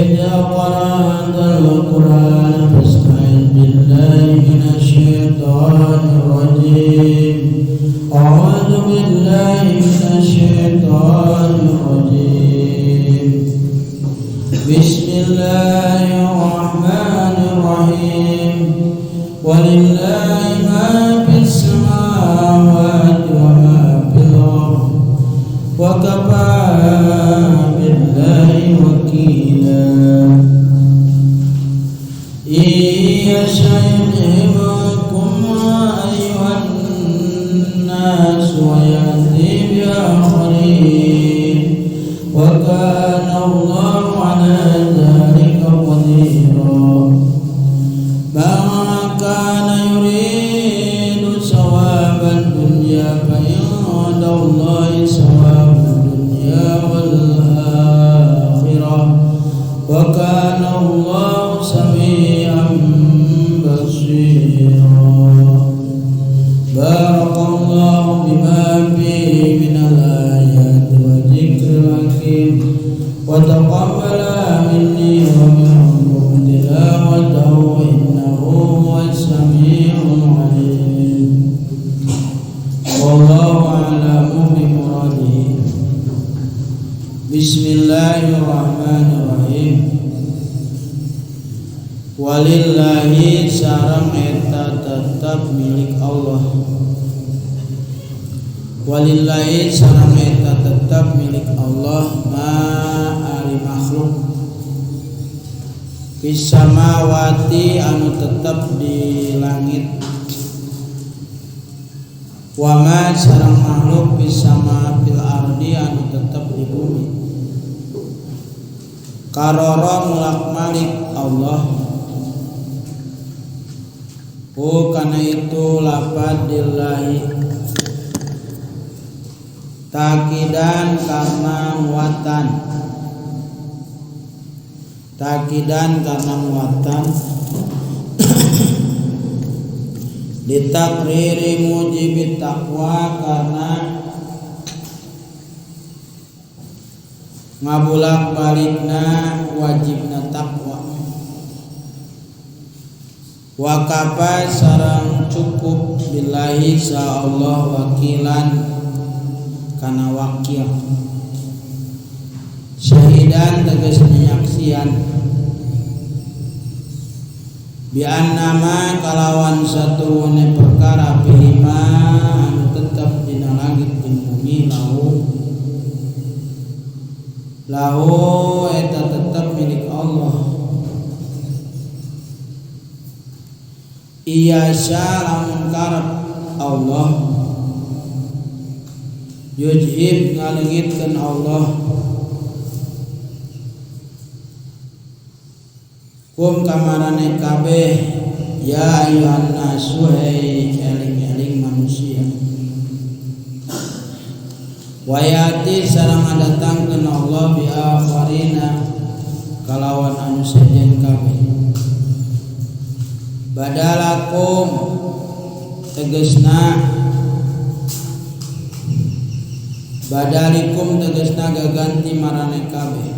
فإذا قرأت القرآن فاستعذ بالله من الشيطان الرجيم. أعوذ بالله من الشيطان الرجيم. بسم الله الرحمن الرحيم. ولله ما في السماوات وما في الأرض وكفى بالله وكيلا. إن يشأ يذهبكم أيها الناس ويأتي بآخرين وكان الله على ذلك قديرا. من كان يريد ثواب الدنيا فعند الله ثواب الدنيا والآخرة وكان الله سميعا بصيرا. بارك الله بما فيه من الآيات والذكر الحكيم وتقبل مني ومنكم تلاوته إنه هو السميع العليم. والله أعلم بمراده. بسم الله الرحمن الرحيم. Walillahi sareng eta tetap milik Allah. Walillahi sareng eta tetap milik Allah ma ari makhluk fis samawati anu tetap di langit wa ma sareng makhluk fis sama fil ardi anu tetap di bumi. Karoro mulak malik Allah. Karena itu lafaz dillahi takidan karena muatan, takidan karena muatan ditakriri mujibit taqwa karena ngabulak balikna wajibna taqwa. Wa kafa sareng cukup billahi sa Allah wakilan kana wakil. Syahidan tegas penyaksian bi annama kalawan satuune perkara pilima anu tetep dina langit jeung bumi lahu eta tetep milik Allah. Iya syalamun karab Allah yujib ngalengitkeun Allah kum kamarane kabeh ya ayyuhan nasu hai eling-eling manusia wayati sareng ngadatangkeun Allah bi akharina kalawan anu sejen kabeh. Badalakum tegesna badalikum tegesna gaganti marane kabeh.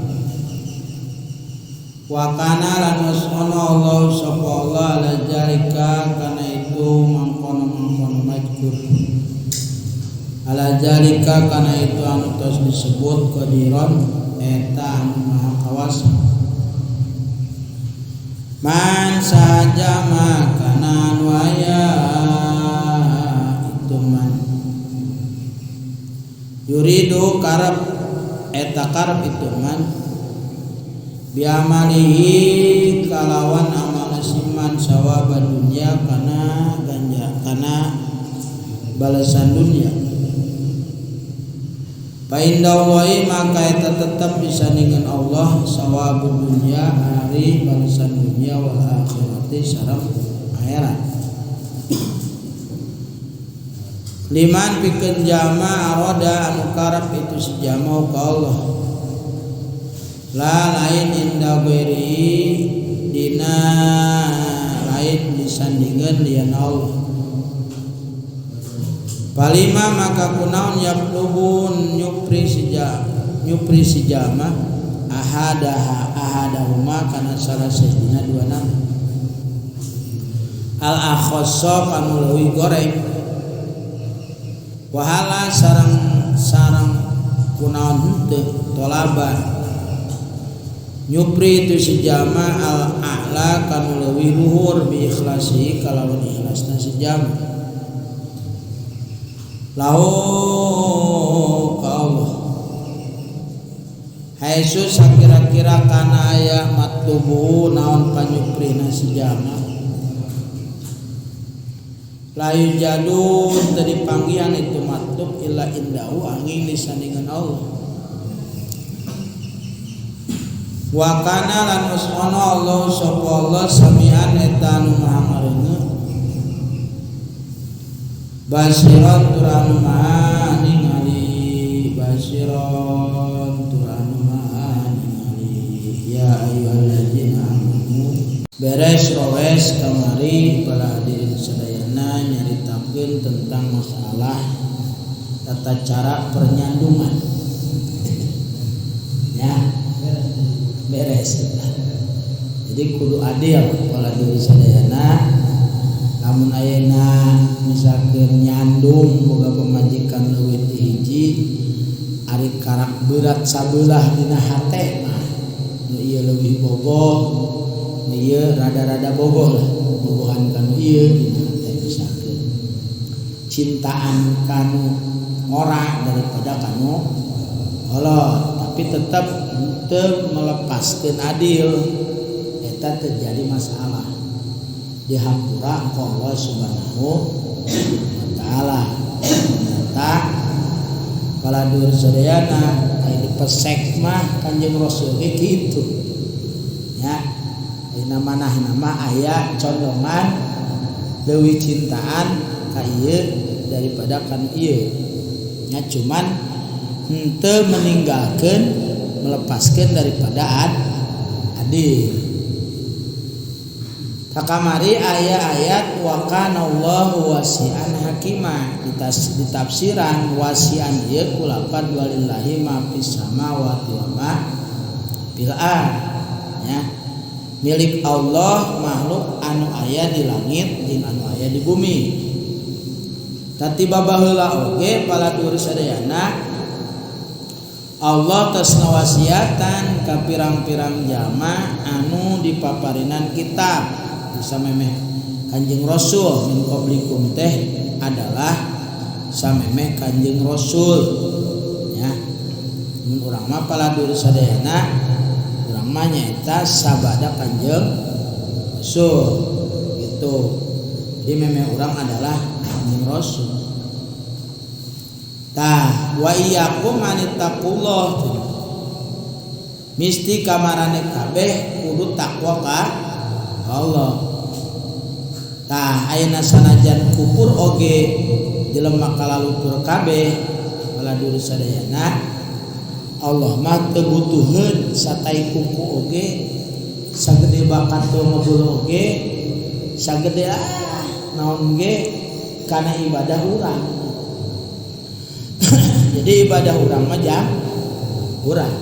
Wa kana lan wasana Allah sapa Allah ala jalika kana itu mangkono majkur. Ala jalika kana itu anu tos disebut qadiron eta anu maha kawasa. Man saja makanan waya itu man yuridu karab eta karab itu man biamalihi kalawan amal siman sawaba dunia kana ganja kana balasan dunia. Fa indallahi maka eta tetap bisa dengan Allah sawabud dunya ari balasan dunia wal akhirati sareng akhirat. Liman pikeun jama arada anu karep itu si jama ka Allah. La lain inda ghairi dina lain disandingeun lian Allah. Palima maka kunaon yaplubun nyupri si jama ahadahuma kana salah sahina dua nama al akhassa kanu leuwih goreng wahala sarang kunaon henteu tolaba nyupri itu si jama al a'la kanu leuwih luhur bi ikhlasi kalawan ikhlasna si jama lahu ka Allah haitsu sakira-kira kana aya matlubu naon panyuprina si jama layu jadun dari panggian itu matlub illa indahu angin disandingan Allah wa kana lan usmana Allah sapa Allah samian eta anu maha ngareuneu basiran turanu maha ningali basiran turanu maha ningali ya ayyuhalladzina amanu beres rawes kamari para hadirin sadayana nyaritakeun tentang masalah tata cara pernyandungan ya beres jadi kudu adil para hadirin sadayana lamun ayeuna misalkeun nyandung boga pamajikan leuwih ti hiji ari karak berat sabelah dina hate mah nu ieu leuwih bogoh nu ieu rada-rada bogoh lah bogohan kanu ieu dina hate misalkeun cintaan kanu ora daripada kanu Allah tapi tetap teu melepaskeun adil eta terjadi masalah dihampura ku Allah subhanahu wa ta'ala ternyata kala dur sadayana aya dipesek mah Kanjeng Rasul ge kitu ya dina manah-nama aya condongan leuwih cintaan ka ieu daripada kan ieu nya cuman henteu meninggalkeun melepaskeun daripada adil Takamari ayat-ayat wa kana Allahu wasi'an hakima ditafsiran wasi'an ieu kulapan walillahi ma fis samawati wa ma fil ardh ya milik Allah makhluk anu aya di langit jeung anu aya di bumi tati babaheula oge paladur sadayana Allah tos ngawasiatan ka pirang-pirang jalma anu dipaparinan kitab samemeh Kanjeng Rasul min qablikum teh adalah samemeh Kanjeng Rasul ya mun urang mah paladur sadayana urang mah nyaeta sabada Kanjeng Rasul gitu jadi memeh urang adalah Kanjeng Rasul tah wa iyyakum anittaqullah misti kamarane kabeh kudu takwa ka Allah tah ayeuna sanajan kufur oge jelema kalalupur kabeh paladur sadayana Allah mah teu butuheun satai kuku oge sagede bakat teu ngebul oge sagede naon ge kana ibadah urang jadi ibadah urang mah jam urang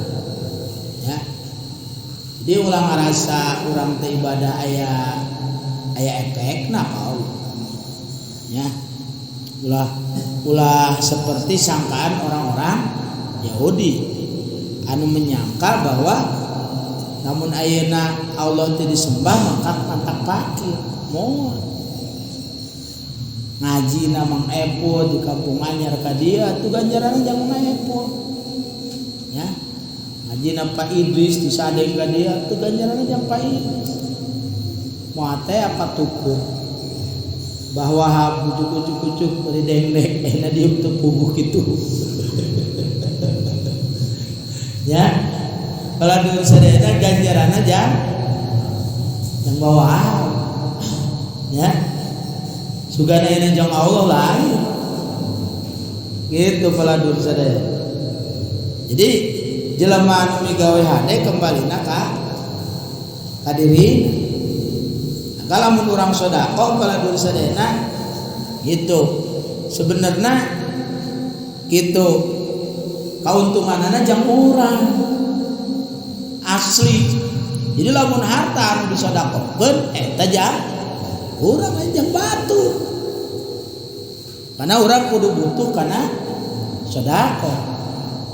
ya jadi ulang ngarasa urang teh ibadah aya efek na Allah ya ulah seperti sangkaan orang-orang Yahudi anu menyangka bahwa namun ayeuna Allah teu disembah maka mantak pakir moal ngaji na Mang Epo di kampung anyar ka dia tu ganjaranna jang Mang Epo ya ngaji na Pak Idris di sadeng ka dia tu ganjaranna jang Pak Idris moal teh apa tukur bahwa bujuk-bujuk beri deng-deng enak diem tuh puguh gitu ya kalau dulu sadayana ganjaran aja yang bawa ya sugana ini jang Allah lain gitu kalau dulu sadayana jadi jelema anu migawe hade kembali ka kadiri kalau mun urang sedekah kalau dulu sadayana gitu sebenarnya gitu kauntunganana jang urang asli. Jadi lamun harta anu disodakokeun eta jang urang lain batu. Karena urang kudu butuh kana sedekah.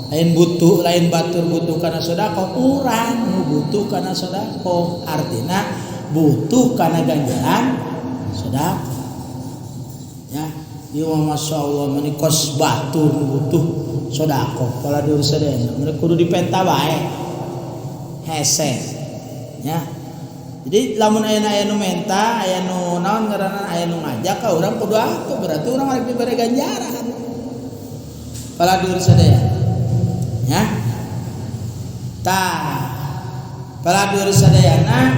Lain butuh, lain batur butuh kana sedekah, urang nu butuh kana sedekah. Artina butuh kana ganjaran sedekah. Ya, ieu masyaallah meni kos batur nu butuh sedekah. Pala dur sadayana meni kudu dipenta bae. Hese. Ya, jadi lamun aya nu menta, aya nu naon ngaranna, aya nu ngajak ka urang kudu atuh, berarti urang rek dibere ganjaran. Paladur sadaya. Ya. Tah. Paladur sadayana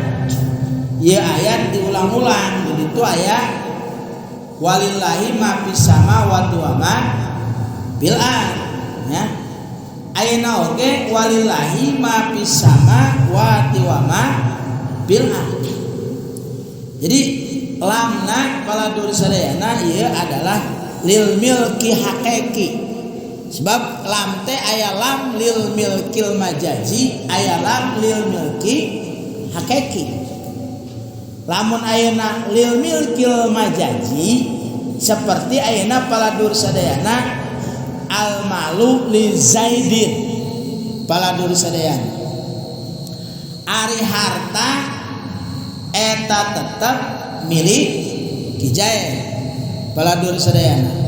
ieu ayat diulang-ulang, jadi itu ayat walillahi ma fis samawati wa ma fil ardh. Ya. Ayeuna oge walillahi ma fis samawati wa ma fil ardh. Jadi lamna paladur sadayana ieu adalah lil milki haqiqi. Sebab lam teh aya lam lil milkil majazi, aya lam lil milki haqiqi. Lamun ayeuna lil milkil majazi seperti ayeuna paladur sadayana al malu li zaidin. Paladur sadayana ari harta eta tetap milik Kijain. Paladur sadayana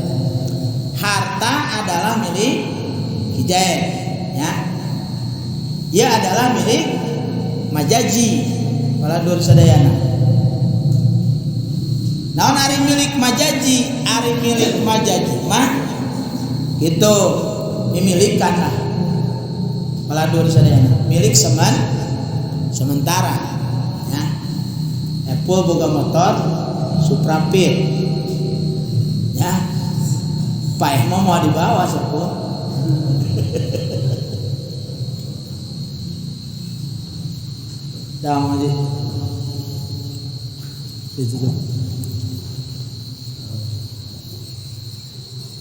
harta adalah milik Kijain, ya. Ia adalah milik majaji. Paladur sadayana naon ari milik majaji, ari milik majaji mah gitu dimilikan lah. Paladur sadayana milik sementara, ya. Apple boga motor Supra Pit, ya. Paeh mau dibawa sepuluh. Dah mau itu tuh.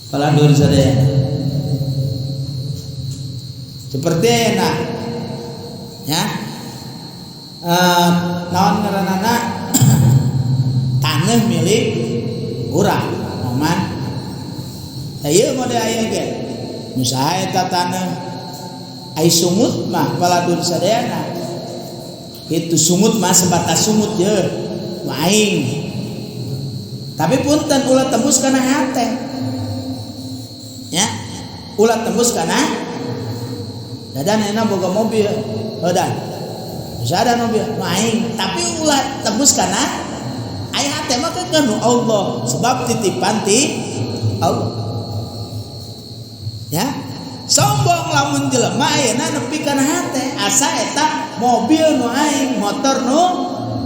Paladur sadayana seperti enak, ya. Naon ngaranana tanah milik urang moman. Ieu mode aya ge nu saha eta tanah ai sumut mah paladur sadayana itu sumut mah sebatas sumut je aing, tapi punten ulah tembus kana hate, ya. Ulah tembus kana dadan enak boga mobil dan ada mobil main, tapi ulah tembus kana aya hate mah kan Allah, sebab titipan ti Allah, ya. Sombong lamun jelema ayeuna nepi kana hate asa eta mobil nu aing, motor nu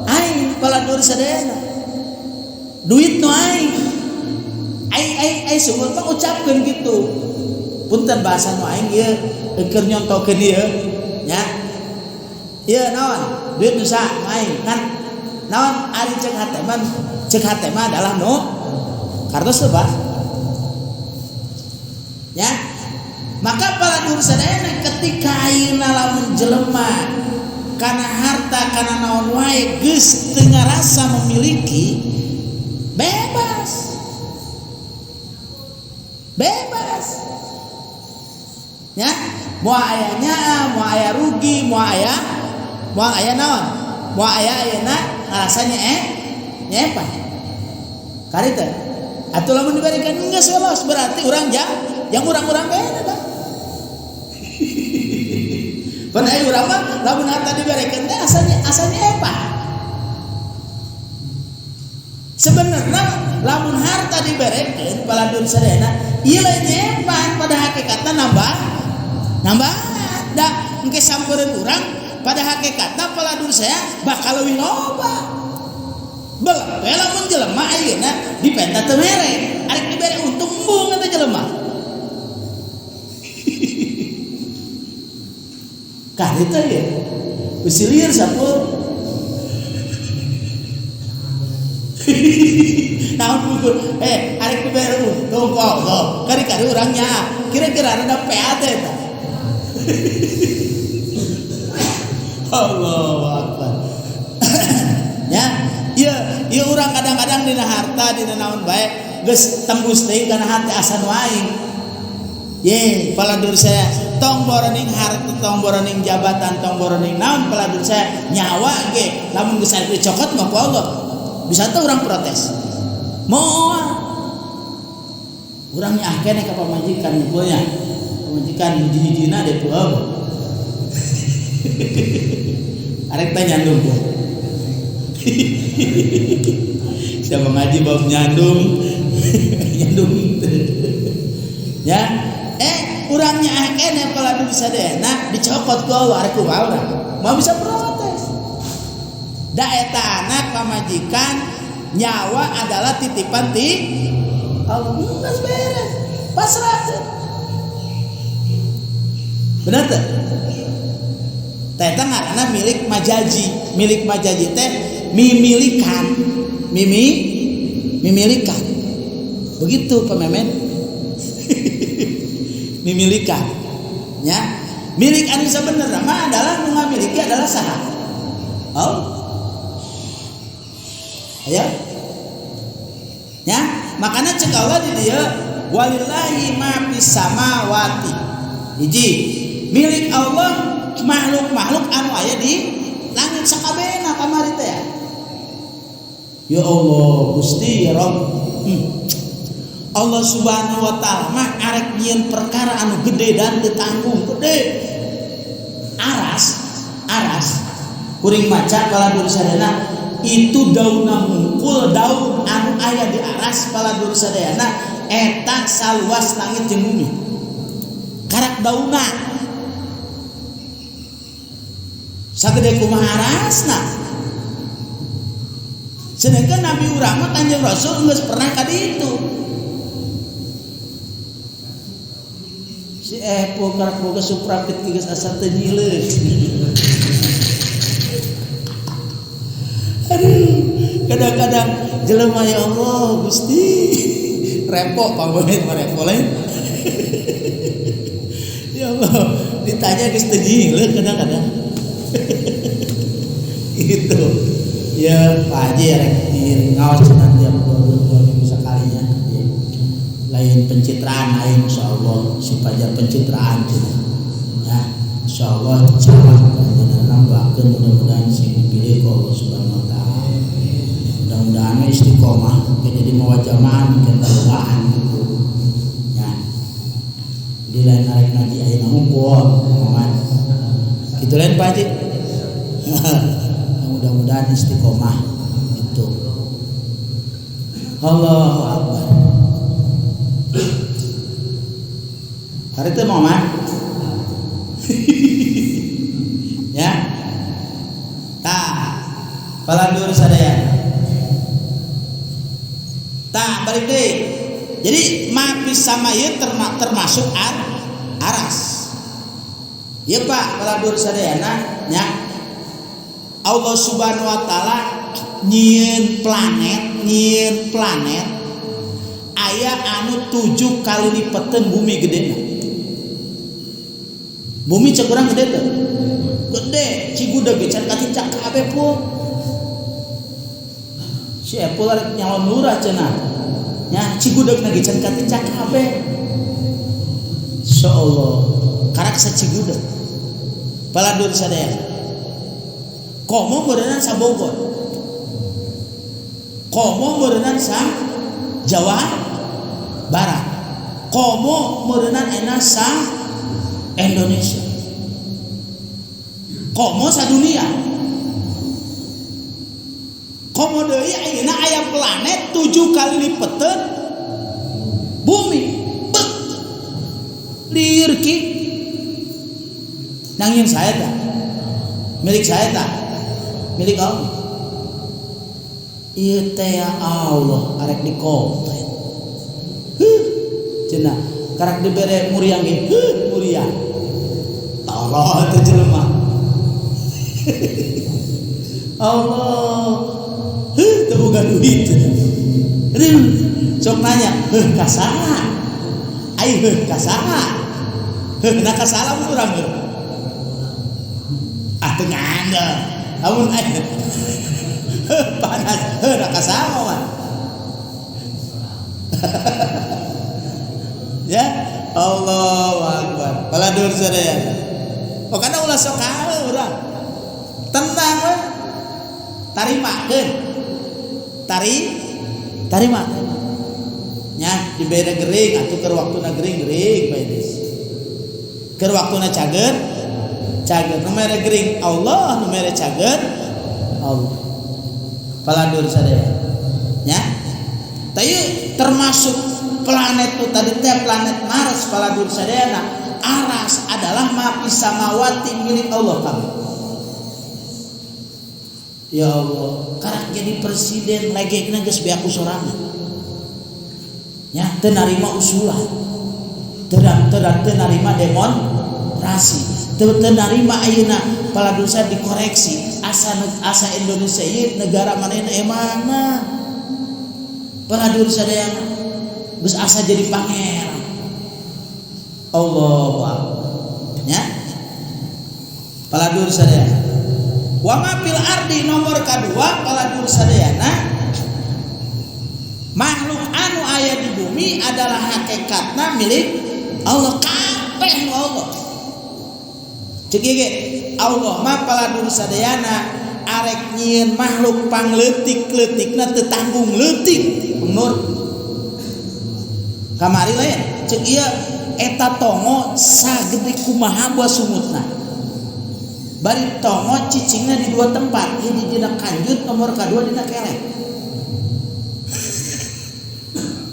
aing, paladur sadayana duit nu aing sumut mah ucapkeun kitu. Punten bahasa nu aing ieu keur nyontokeun ieu, nya. Ieu naon? Duit nu sa aing kan naon ari cek hate mah adalah nu kartos lebar, ya. Maka paladur sadayana ketika ayeuna lamun jelema kana harta kana naon wae geus teu ngarasa memiliki, bebas. Ya, moal aya nyaa, moal aya rugi, moal aya naon? Moal aya ayeuna ngarasanya nyepa. Kari teh. Atuh lamun diberikan geus welos berarti urang yang urang-urang beda dah. Pan aya urang mah lamun harta diberikan teh asalnya apa? Sebenarnya lamun harta diberikan paladur sadayana ieu lain nyepan, pada hakikatna nambah da engke sampeureun urang pada hakikatna paladur saya bakal leuwih loba. Bela lamun jelema ayeuna dipenta teu mere, arek dibere untung embung eta jelema. Kali teh ya, usilir sapur. Naon bukur, arek dibere untung kok, kari-kari urangnya, kira-kira ada PAT eta. Allahu Akbar. Ya, ieu urang kadang-kadang dina harta dina naon bae geus tembus deui kana hati asa nu aing. Ye, paladur saya tong boroning harta, tong boroning jabatan, tong boroning naon paladur saya nyawa ge lamun geus aya dicokot mah ku Allah. Bisa teh urang protes. Moal. Urang nyahkeun ka pamajikan punya. Pamajikan hiji-hijina de pueuh. Arek teh nyandung ku. Siapa ngaji bab nyandung. Nyandung. Ya, urangnya akene kalau bisa deh, nah dicopot ku Allah, arek kumaha mau bisa protes. Da eta anak pamajikan nyawa adalah titipan ti Allah, geus beres. Pasrah. Benar teh? Eta ngaranna milik majaji. Milik majaji teh mimilikan. Mimilikan. Begitu pememen. Mimilikan, ya, milik anu sabenerna mah adalah nu ngamiliki adalah saha? Oh, ya, ya, makanya cek Allah di dia walillahi ma fis samawati. Hiji, milik Allah makhluk-makhluk anu aya di langit sakabehna kamari teh. Ya Allah, Gusti ya Rabb. Allah Subhanahu wa taala mah arek nyieun perkara anu gede dan ditanggung gede. Aras kuring maca paladur sadayana itu daunna hungkul daun anu aya di aras paladur sadayana eta saluas langit jeung bumi. Karak daunna sagede kumaha arasna. Sedangkan Nabi urang mah Kanjeng Rasul geus pernah ka ditu. Si Epo karak boga suprapit geus asa teu nyileun. Aduh, kadang-kadang jelema ya Allah Gusti repo pameureun mah repo lain. Ya Allah, ditanya geus teu nyileun kadang-kadang. Itu. Ya Pak Haji rek ngaos cenah jam 2 minggu sakalinya. Lain pencitraan lain insyaallah supaya pencitraan ya insyaallah insyaallah nambahkeun mudah-mudahan sing dipilih ku Allah Subhanahu wa taala. Mudah-mudahan istiqomah jadi mawa jamaah mungkin taruhan gitu. Ya. Di lain arek ngaji ayeuna unggul momen. Kitu lain Pak Haji. Mudah-mudahan istiqomah itu. Allahu Akbar. Hari itu mau mah, ya, paladur sadaya, balik deh. Jadi mapis sama ieu termasuk aras. Ya Pak, paladur sadayana, ya. Allah Subhanahu wa taala nyieun planet aya anu 7 kali lipetan bumi gedena. Bumi cek urang gede teh. Gede, Cigudeug ge can katincak kabeh pun. Si Epul arek nyalon lurah cenah. Nya Cigudeug na ge can katincak kabeh. Insyaallah karak sa Cigudeug. Paladur sadaya. Komo beureunan sa Bogor. Komo beureunan sa Jawa Barat. Komo beureunan ena sa Indonesia. Komo sa dunia. Komo deui ayeuna aya planet 7 kali lipeteun bumi. Beuh. Lieur ki. Nangin saya tah. Milik saya tah. Milik Allah. Ieu teh Allah arek dikomplet. Cenah karak dibere muriang ge. Muriang. Allah teh jelema. Allah. Teu boga duit. Sok nanya, ka saha? Ai ka saha? Na ka salah urang. ngandel lamun aya panas heuh kasama mah ya Allahu Akbar paladur sadaya pokona ulah sok kaeu urang tenang we tarimakeun tarimakeun nya dibere gering atuh keur waktuna gering bae geus keur waktuna cager nu mere gering Allah nu mere cager Allah paladur sadaya nya teu termasuk planet itu tadi teh planet Mars paladur sadayana aras adalah mapis samawati milik Allah kami ya Allah karek jadi presiden legekna geus beaku sorangan nya teu narima usulan teu narima demonstrasi teu narima ayeuna paladur sadaya dikoreksi asa Indonesia ieu negara manehna emana paladur sadaya geus asa jadi pangeran Allahu Akbar nya paladur sadaya wa ma fil ardi nomor kadua paladur sadayana makhluk anu aya di bumi adalah hakikatna milik Allah kabeh Allah ceuk ge Allah mah paladur sadayana arek nyieun makhluk pangleutik-leutikna teu tanggung leutik nur kamari lain ceuk ieu eta tongo sagede kumaha buah sumutna bari tongo cicingna di dua tempat hiji dina kanjut nomor kadua dina kelek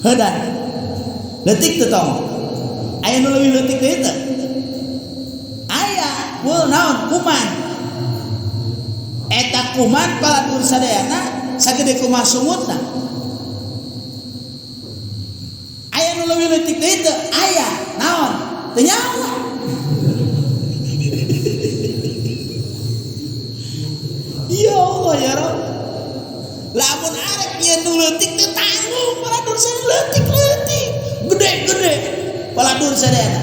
heudan leutik teu tongo aya nu leuwih leutik deui teu aya weul naon kuman eta kuman paladur sadayana sagede kumaha sumutna aya nu leuwih leutik deui teu aya naon teu nyawa ya Allah ya Rabb lamun arek nyieun nu leutik teu tanggung paladur sadayana leutik gede-gede paladur sadayana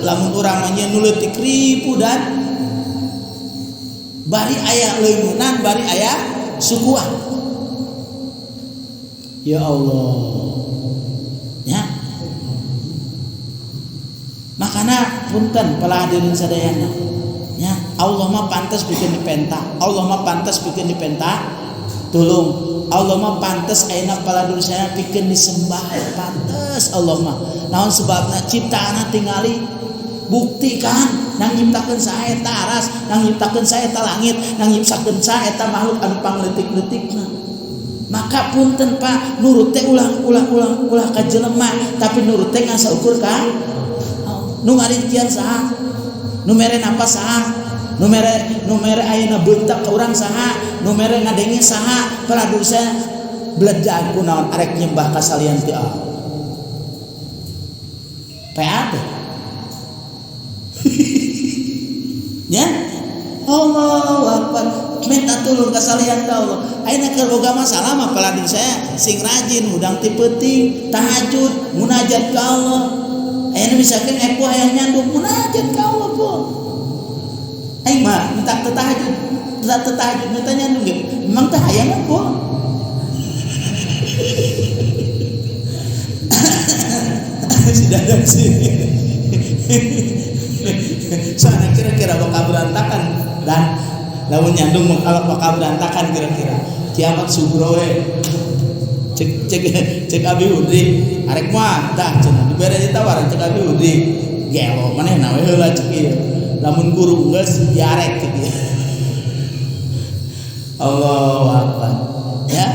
lamun urang mah nyieun nu leutik ribu dan bari aya leungunan bari aya sukuan ya Allah ya makana punten paladur sadayana ya Allah mah pantes bikin dipenta Allah mah pantes bikin dipenta tulung Allah mah pantes ayeuna paladur saya bikin disembah pantes Allah mah naon sebabna ciptaanna tingali buktikan nang nyiptakeun saeta aras nang nyiptakeun saeta langit nang nyiptakeun saeta makhluk anu pangleutik-leutikna maka punten Pak nurut teh ulah ka jelema tapi nurut teh ngasa ukur ka nu ngarintian saha nu mere napas saha nu mere ayeuna beuntak ka urang saha nu mere ngadenge saha paladur saya bledag kunaon arek nyembah ka salian ti Allah PAT ya Allahu Akbar minta tulung ka salian ti Allah ayeuna keur boga masalah mah paladur saya sing rajin udang ti peuting tahajud munajat ka Allah ayeuna misalkan aku hayang nyandung munajat ka Allah po aing mah minta tahajud minta nyandung ge memang teh hayang po si dadan sini soalnya kira-kira bakal berantakan dan lamun nyandung kalau bakal berantakan kira-kira kiamat subro we cek abi udri arek mah tah cenah dibere ditawaran cek abi udri gelo manehna we heula cek ieu lamun guru geus diarek cek ieu Allahu Akbar ya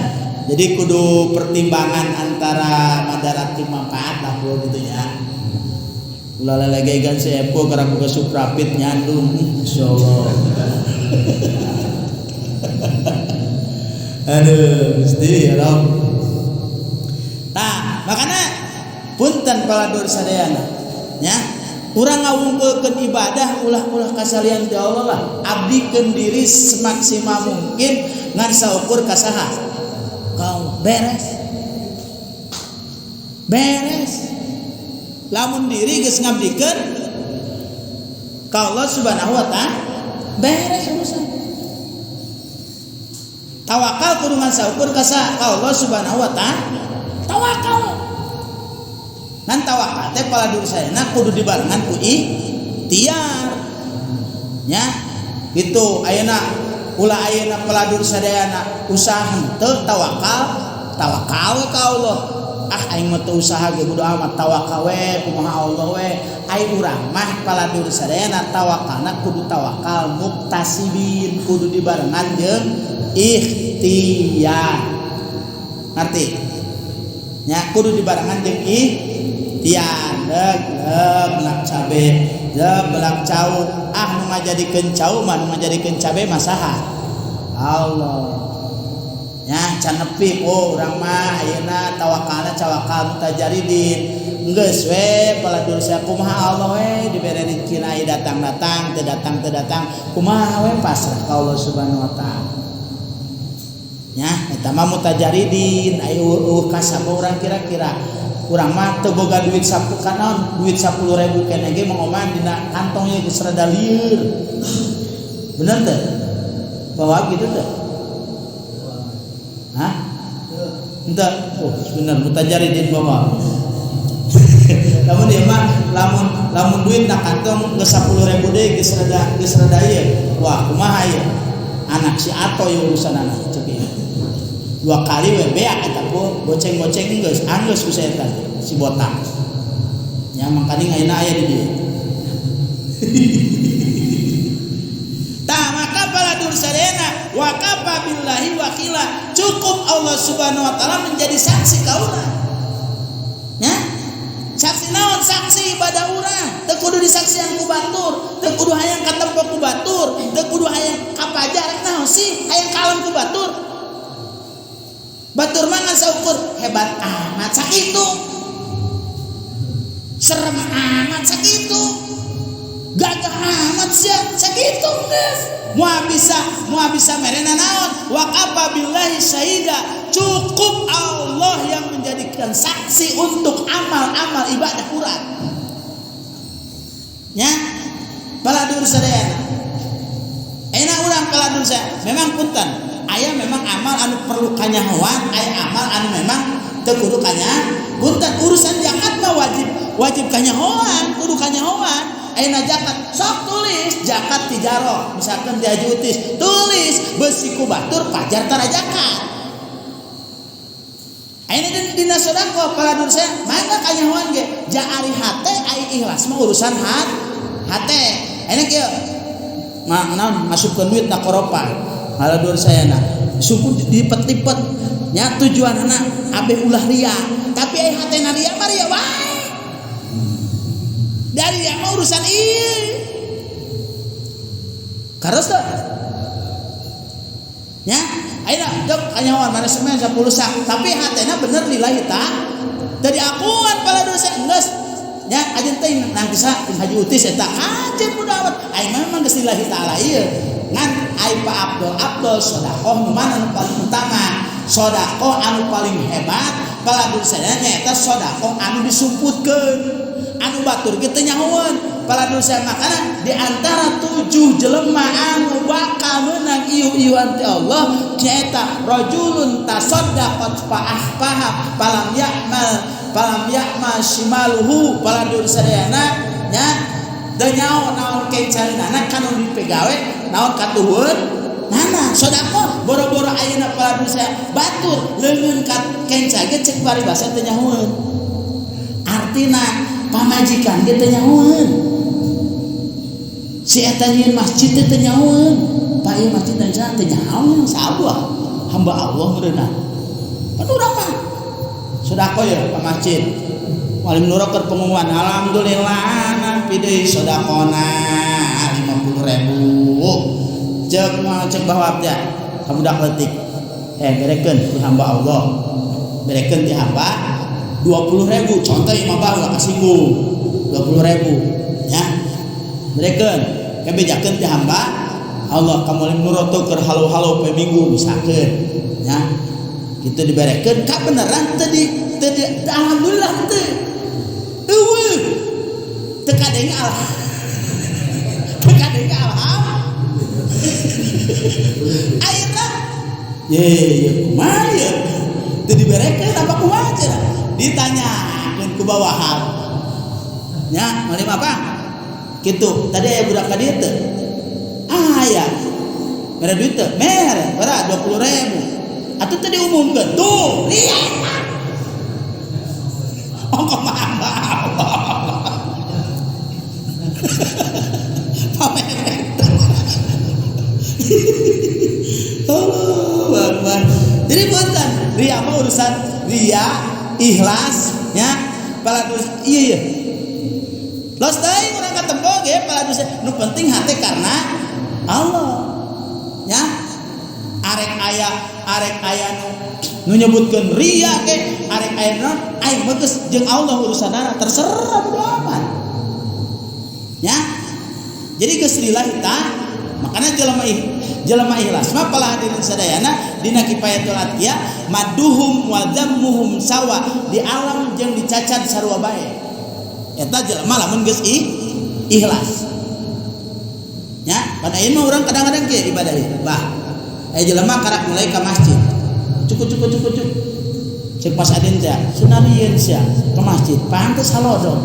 jadi kudu pertimbangan antara madarat jeung manfaat lah gitu ya ulah lelegegan si Epo karena buka suprapit nyandung insyaallah aduh mesti ya Rob tah makanya punten paladur sadayana nya urang ngawungkeulkeun ibadah ulah kasalian ti Allah lah abdikeun diri semaksimal mungkin ngan saukur ka saha kau beres lamun diri geus ngabdikeun ka Allah Subhanahu wa taala beres Tawakal kudu ngasaukur ka Allah Subhanahu wa ta'ala. Tawakal. Nan tawakal teh paladur saena kudu dibarengan ku ikhtiar. Nya gitu ayeuna ulah ayeuna paladur sadayana usaha henteu tawakal ka Allah. Aing mah teu usaha ge kudu amat tawakal we kumaha Allah we. Ai urang mah paladur sadayana tawakalna kudu tawakal muktasibin kudu dibarengan jeung ikhtiar. Ngerti? Nya kudu dibarengan jeung ikhtiar. Belak cabe, belak cau. Nu ngajadikeun cau mah nu ngajadikeun cabe mah saha? Allah. Ya can nepi urang mah ayeuna tawakalna tawakal mutajaridin. Geus we paladur saya kumaha Allah we dibere rezeki ai datang-datang teu datang kumaha we pasrah ka Allah Subhanahu wa ta'ala. Ya eta mah mutajaridin aya ka sabaraha urang kira-kira urang mah teu boga duit 10 kanaon duit 10.000 keneh ge mengoman dina kantongnya geus rada lieur. Bener teu? Bawa gitu teu? Hah? Entah. Oh, bener mutajaridin bawa. Lamun dia mah lamun duit nak kantong geus 10.000 deui geus rada ieu. Wah, kumaha ieu? Anak si Ato ieu urusanana cek ieu. 2 kali we beak eta po goceng-goceng geus anggeus ku eta si botak. Ya mangkali ayeuna aya di dieu. Tah maka paladur sadayana wa kafa billahi wakila. Cukup Allah Subhanahu wa ta'ala menjadi saksi ka urang. Ya? Saksi naon? Saksi ibadah urang. Teu kudu disaksian ku batur, teu kudu hayang katempo ku batur, teu kudu hayang kapajar naon sih hayang kalem ku batur. Batur mah ngasaukur hebat amat sakitu. Serem amat sakitu. Gagah amat sia sakitu geus. Moal bisa merena naon? Wa kafa billahi syahida. Cukup Allah yang menjadikan saksi untuk amal-amal ibadah urang. Nya paladur sadayana. Enak urang paladur saya. Memang punten, aya memang amal anu perlu kanyahoan, aya amal anu memang teu kudu kanyahoan. Punten urusan zakat mah wajib kanyahoan, kudu kanyahoan. Ayeuna zakat sok tulis zakat tijarah misalkan di Haji Utis tulis besi ku batur pajar tara zakat. Ayeuna dina sedekah paladur saya mangga kanyahoan ge jaari hate ai ikhlas mah urusan hate. Ayeuna kieu naon masukkeun duit na koropa paladur saya na suku dipet-lipet nya tujuanna abeh ulah ria tapi ai hatena ria mah ria wae. Dari yang mau urusan ieu. Karos teh. Ya, ayeuna dok kanyawan mana semen 10 sak, tapi hatena bener lillahi ta. Tadi akuan pala dosa geus. Ya, ajeun teh nang bisa Haji Utis eta ajeun budawat. Ai memang geus lillahi taala ieu. Ngan ai Pak Abdul sedekah nu mana nu paling utama? Sedekah anu paling hebat pala dosa nya eta sedekah anu disumputkeun. Anu batur ge teu nyahoeun paladur saya makana di antara 7 jelema anu bakal meunang ieu-ieuan ti Allah nyaeta rajulun tasaddaqat fa'ahfaha palam ya'mal shimaluhu paladur sadayana nya teu nyaho naon kencarinana kanu dipegawe naon katuhun nana sedekah boro-boro ayeuna paladur saya batur leungeun ka kenca ge cek paribasa teu nyahoeun artina pamajikan ge teu nyahoeun. Si eta nyieun masjid teu nyahoeun. Pak ieu masjid teh teu nyahoeun sabah. Hamba Allah meureunna. Kan urang mah. Sedekah ya ka masjid. Walim nurokeun pengumuman alhamdulillah nampi deui sedekahna 50.000. Cek bahwa teh kabudak leutik. Berekeun ti hamba Allah. Berekeun ti hamba 20.000 contoh imam baheula kasinggung 20.000 ya berekeun kebejakeun ti hamba Allah kamu nuroto keur halo-halo poe Minggu misalkeun ya kitu diberekeun ka beneran teu alhamdulillah teu eueuh teu kadenge alham ayeuna Ye kumaha ye teu diberekeun apa kumaha cenah ditanyakeun ku bawahan nya mali apa kitu tadi aya budak ka dieu teu aya mere duit teu mere bara 20.000 atuh teu diumumkeun tuh lihat ongko mama jadi bukan ria mah urusan ria ikhlas ya pala dosa iya los teuing urang katempo ge pala dosa nu penting hate karena Allah ya arek aya nu nyebutkeun ria ge arek aya naon aing mah geus jeung Allah urusanana terserah bodo amat ya jadi geus lillahi ta makanya jelema ikhlas mah pala hadirin sadayana dina kifayatul atqiyah maduhum wa dzammuhum sawa di alam jeung dicacat sarua bae eta jelema lamun geus ikhlas nya pada ieu mah urang kadang-kadang kieu ibadah ieu bah jelema karak mulai ka masjid cukup cek pas adin teh sunarieun sia ke masjid pantes halodong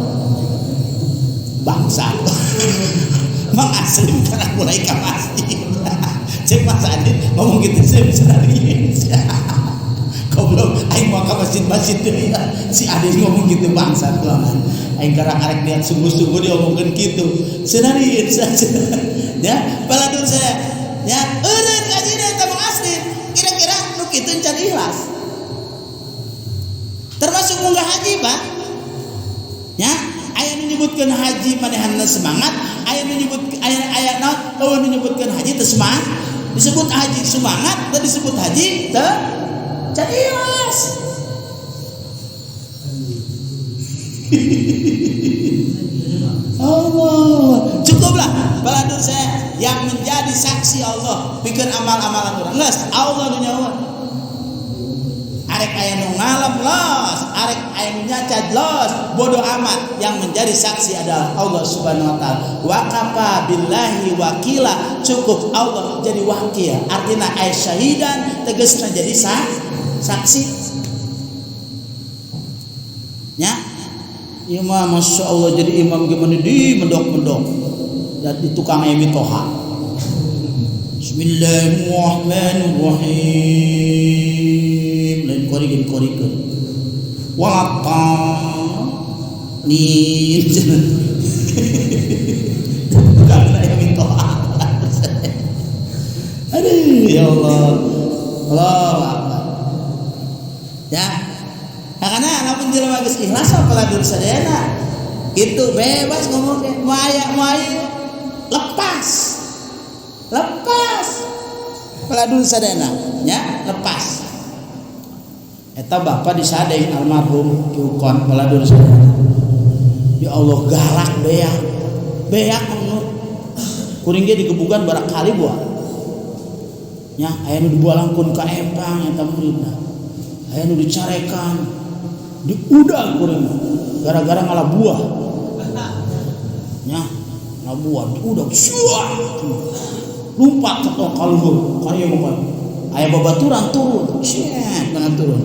bangsa Mang asli karak mulai ka masjid cek Mas Adit ngomong gitu sih goblok aing mau ke masjid deui si Adit ngomong gitu bangsa kelamaan aing karek niat sungguh-sungguh diomongkeun kitu senarieun saja ya paladur saya ya eureun kajina eta Mang asli kira-kira nu kitu can ikhlas termasuk munggah haji Pak ya aya nu nyebutkeun haji manehanna semangat aya nu nyebut aya naon nu nyebutkeun haji teu semangat disebut haji semangat dan disebut haji teu can ikhlas Allah cukuplah baladur saya yang menjadi saksi Allah bikin amal-amalan urang geus Allah nu nyawa arek aya nu ngalem los arek aya nu nyacat los bodoh amat yang menjadi saksi adalah Allah Subhanahu wa taala wa kafa billahi wakila cukup Allah jadi wakil artinya ay syahidan tegasna jadi saksi nya ieu mah masyaallah jadi imam gimana di mendok-mendok dan di tukang emi toha Bismillahirrahmanirrahim lain korikeun nih karena yang minta aduh ya Allah ya karena lamun jelema geus ikhlas apa ladur sadayana itu bebas ngomong teh moal lepas paladur sadayana nya lepas eta bapak disadeng almarhum Kiukon paladur sadayana ya Allah galak beak menurut kuring ge digebugan barak kali buah nya aya nu dibualangkeun ka empang eta muridna aya nu dicarekan diudang kuring gara-gara ngalah buah nya ngalah buah diudang syuah lumpat ke tong kaluhur karya bukan aya babaturan turun cet dengan turun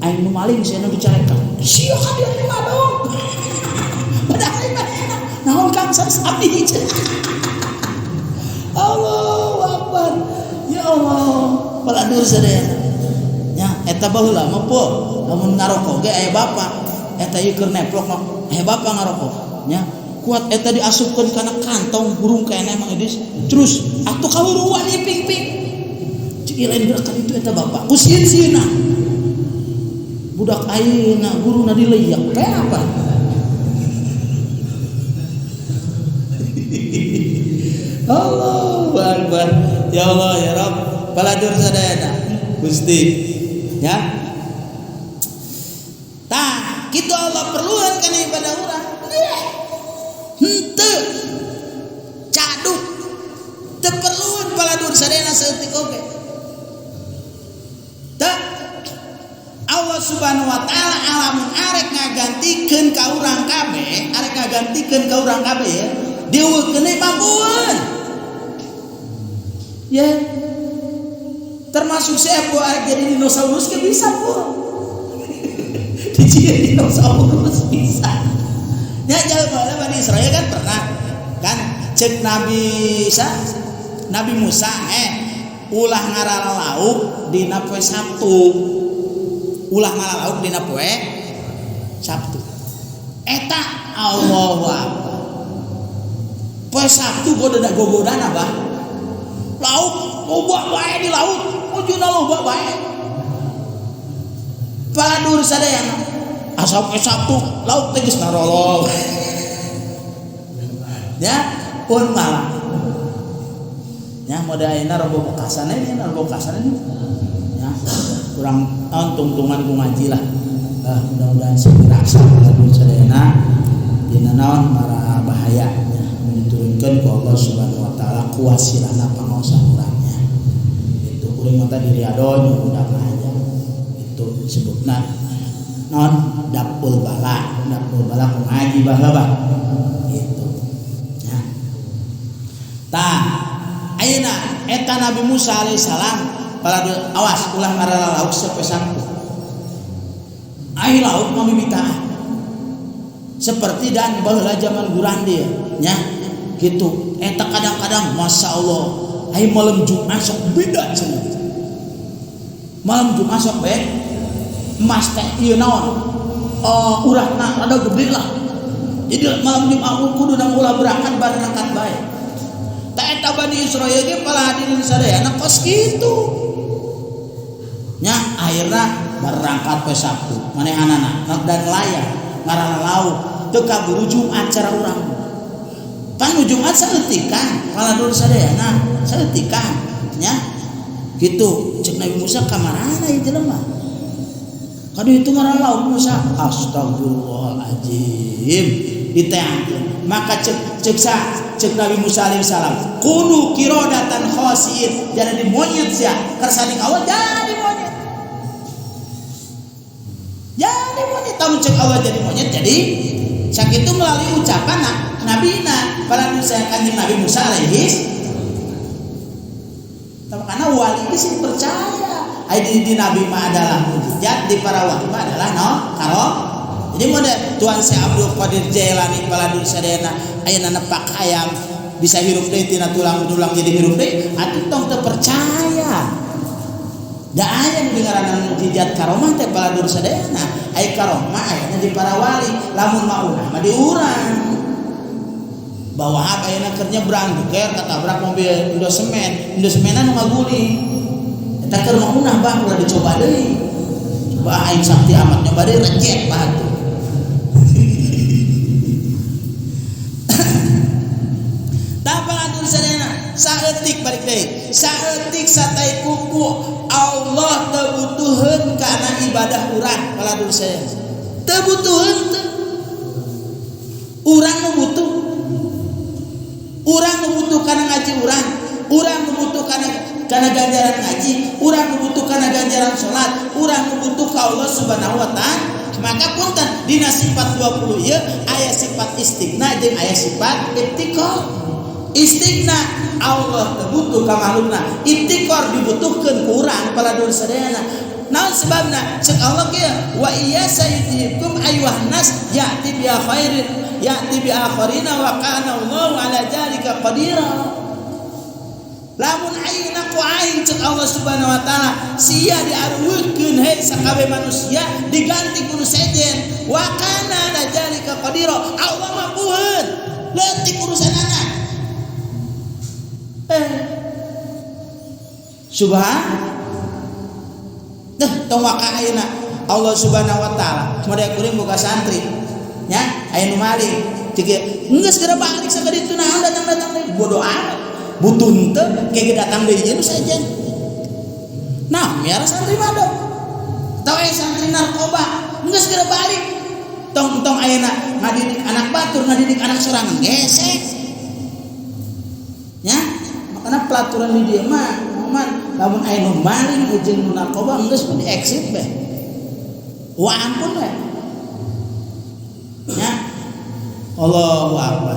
aing nu maling sia nu dicarekan sia ka dia mah dong naon kang sapi Allahu Akbar ya Allah paladur sadayana nya eta baheula mah po lamun ngarokok ge aya bapak eta ieu keur neplok mah aya bapak ngarokok nya kuat eta diasupkeun kana kantong burung kene Mang Idis terus atuh kaluruan ieu ping-ping cik lain gerakan itu eta bapak ku sieun-sieunna budak ayeuna guruna dileyak teh apa Allahu Akbar ya Allah ya Rabb paladur sadayana Gusti ya tah kitu Allah perluan kana ibadah urang henteu cadut teu perluan paladur sadayana saeutik oge tah Allah Subhanahu wa taala alamun arek ngagantikeun ka urang kabeh ya dieukeun babueun ya Termasuk saya buat jadi dinosaurus ke bisa pun. Jadi dinosaurus bisa. Ya jalan Bani Israel kan pernah kan cek Nabi Musa ulah ngarala lauk dina poe Sabtu. Ulah ngarala lauk dina poe Sabtu. Eta Allahu Akbar. Poe Sabtu gogodana bah. Lauk loba bae di laut, ujuna loba bae. Paladur sadayana. Asa poe Sabtu laut teh geus narolol. Ya, pun malah. Ya, mode ayeuna robo bekasan ini. Ya, kurang tungtungan ku ngaji lah. Mudah-mudahan segera paladur sadayana dina naon mara bahaya ya, diturunkeun ku Allah Subhanahu wa taala ku wasilana pangaosan urangnya. Itu kuring mata diri ado nyudak aja. Itu disebutna naon dapul bala ku ngaji baheula gitu. Ya. Tah ayeuna eta Nabi Musa alaihissalam paladur awas ulah ngarala lauk sapoe Sabtu. Ai lauk mamimita seperti dan baheula zaman gurang dia nya gitu eta kadang-kadang Masya Allah ai malam Jumat sok beda cenah malam Jumat sok be emas teh ieu naon urahna rada gede lah jadi malam Jumat kudu nang ulah berangkat berangkat bae ta eta Bani Israil ge pala hadirin sadayana kos kitu nya akhirna berangkat poe Sabtu manehanana dan layar ngarana lauk teu kaburu Jumat cara urang. Pan Jumat saeutikan paladur sadayana saeutikan nya. Gitu cek Nabi Musa ka manana ieu jelema. Kadu itu ngarana lauk Musa astagfirullahalazim diteangkeun. Maka cek Nabi Musa alaihi salam kunu qiradatan khasiin jadi monyet sia kersani Allah jadi monyet. Jadi monyet tamu cek Allah jadi monyet jadi sakitu melalui ucapan nabina para Musa kanjeng Nabi Musa alaihi karena wali ini sih percaya di Nabi mah adalah mujizat di para wali mah adalah karom. Jadi mode Tuan Syekh Abdul Qadir Jailani paladur sadayana ayeuna nepak hayam bisa hirup deui tina tulang-tulang jadi hirup deui atuh tong teu percaya. Da aya nu ngaranna mujizat karomah teh paladur sadayana ai karomah aya di para wali lamun maunah mah di urang bawa ayeuna keur nyebrang geger katabrak mobil indosemenan nu ngaguling eta keur maunah bang ulah dicoba deui coba aing sakti amat nyoba deui reject batu tah paladur sadayana saeutik balik deui saeutik satai kuku Allah teu butuheun kana ibadah urang paladur saya. Teu butuheun teu. Urang nu butuh. Urang nu butuh kana ngaji urang, urang nu butuh kana ganjaran ngaji, urang nu butuh kana ganjaran salat, urang nu butuh ka Allah Subhanahu wa taala. Maka punten dina sifat 20 ieu aya sifat istighna jeung aya sifat ibtiqar. Istighna Allah butuh ka makhlukna, ibtikor dibutuhkeun ku urang paladur sadayana. Naon sebabna? Cek Allah kieu, wa iya sayyidhikum ayyuhan nas ya'ti bi khairin ya'ti bi akharina wa kana Allahu ala dzalika qadira. Lamun ayeuna ku aing cek Allah Subhanahu wa taala sia diareukeun he sakabeh manusia diganti ku sejen wa kana ala dzalika qadira. Allah mampuheun leutik urusanana. Subhan tong waka ayeuna Allah Subhanahu wa taala mode kuring boga santri nya aya nu maling cik geus geura balik sakaditu naon datang deui bodo amat butuh henteu kege datang deui jeung sajen nah miara santri mado tau santri narkoba geus geura balik tong ayeuna ngadidik anak batur ngadidik anak sorangan gesek nya makana pelaturan di dieu mah momen lamun aya nu maling jeung nu narkoba geus mah di-exit beh. Wa ampun beh. Nya Allahu Akbar.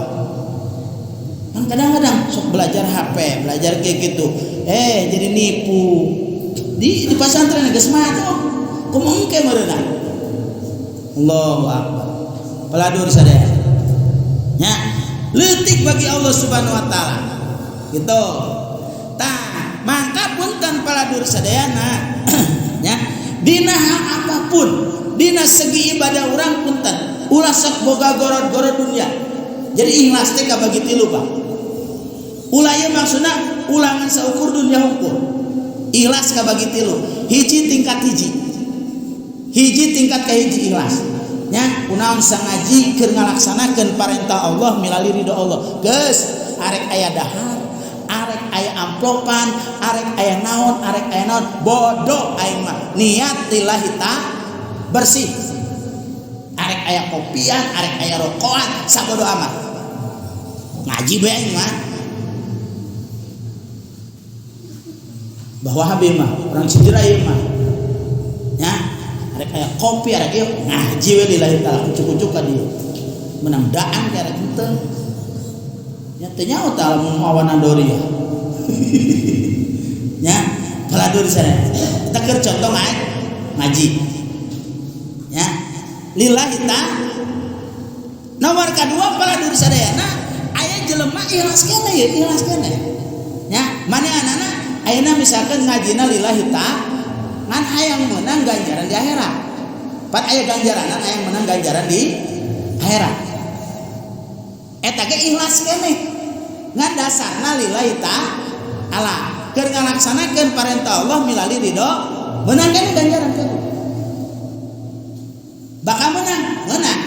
Kan kadang-kadang sok belajar HP, belajar kayak gitu. Jadi nipu. di pasantren geus maju kumaha engke meureunna. Allahu akbar. Paladur sadaya nya leutik bagi Allah Subhanahu wa taala gitu. Tah mangka punten paladur sadayana nya dina hal apapun dina segi ibadah urang punten ulah sok boga gorod-gorod dunia. Jadi ikhlas teh kabagi tilu Pak. Ulah ieu maksudna ulangan saukur dunia hukum. Ikhlas kabagi tilu. Hiji tingkat hiji tingkat ka hiji ikhlas. Nya kunaon sangaji keur ngalaksanakeun parentah Allah milali ridho Allah. Geus arek aya dahar, arek aya amplopan, arek aya naon, bodoh aing mah. Niat lillahi ta bersih. Arek aya kopian, arek aya rokokan, sabodo amat. Ngaji bae aing mah. Bahwa habis mah orang Cijera ieu mah. Nya arek aya kopi arek ieu ngaji we lillahi taala kucuk-kucuk ka dieu. Menang daan ka arek henteu. Nya teu nyaho tah lamun mawana dori ya. Nya paladur sana. Kita keur contoh ngaji. Ya. Lillahi taala. Nomor kadua paladur sadayana aya jelema ikhlas keneh ya, ikhlas keneh. Ya, manehanana ayeuna misalkan ngajina lillahi taala ngan hayang menang ganjaran di akhirat. Pan aya ganjaranan hayang menang ganjaran di akhirat. Eta ge ikhlas keneh. Ngan dasarna lillahi ta'ala. Keur ngalaksanakeun parentah Allah milali ridho, menang keneh ganjaran keneh. Bakal menang.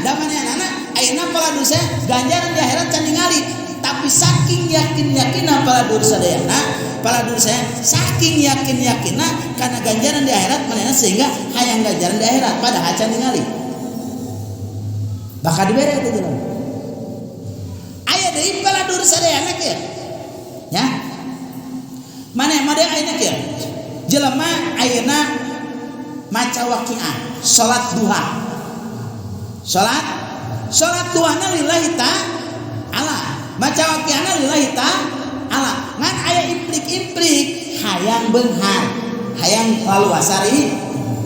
Da manehanana ayeuna paladur saya ganjaran di akhirat can ningali. Tapi saking yakin-yakinna paladur sadayana, paladur saya saking yakin-yakinna karena ganjaran di akhirat manehna sehingga hayang ganjaran di akhirat padahal can ningali. Bakal dibere teh jelema. Aya deui paladur sadayana kieu. Ya. Maneh made ayeuna kieu. Jelema ayeuna maca waqiah, salat duha. Salat duhana lillahi ta'ala. Maca waqiahna lillahi ta'ala. Ngan aya implik-implik hayang beunghar, hayang laluasari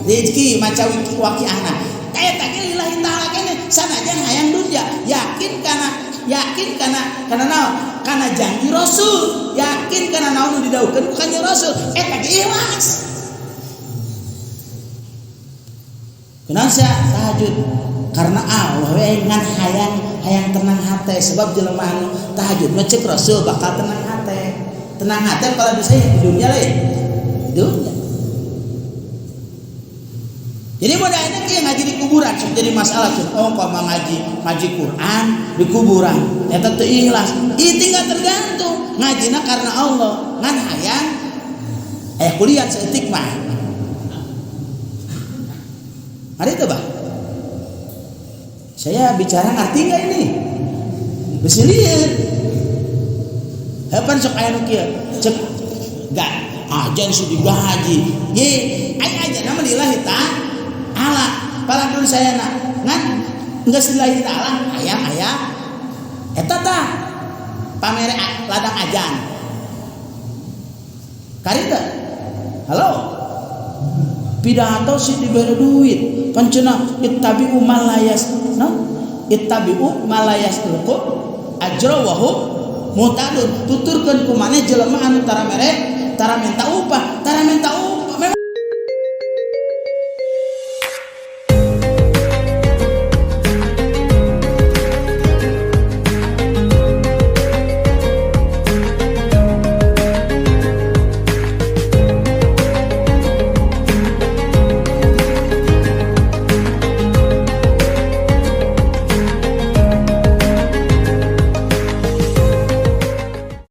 rezeki maca waqiahna. Aya teh lillahi ta'ala keneh sanajan hayang dunya, yakin kana naon? Kana janji Rasul, yakin kana naon nu didawuhkeun ku kanjeng Rasul. Eta ge ikhlas. Kunaon sia tahajud? Karena Allah we ngan hayang tenang hati sebab jelema anu tahajud mah ceuk Rasul bakal tenang hati. Tenang hati kalau bisa di dunia lain. Di dunia. Jadi modalnya kieu ngaji di kuburan sok jadi masalah tuh. Oh kok ngaji Quran di kuburan eta teu ikhlas. Ieu tinggal tergantung ngajina karena Allah ngan hayang aya kuliah saeutik mah. Hari itu Bah. Saya bicara ngerti nggak ini? Bisa lihat. Kapan sok aya nu kieu? Cek gak ajan sudah digaji. Ye, aya aja nama lillahi ta'ala. Paladur saya ngan geus lillahi ta'ala aya eta tah pamere ladang ajan. Karita. Halo. Pidato sih diberi duit pancena ittabi'u malayas ittabi'u malayas tuku ajra wa hum mutadun tuturkeun ku maneh jelema anu tara minta upah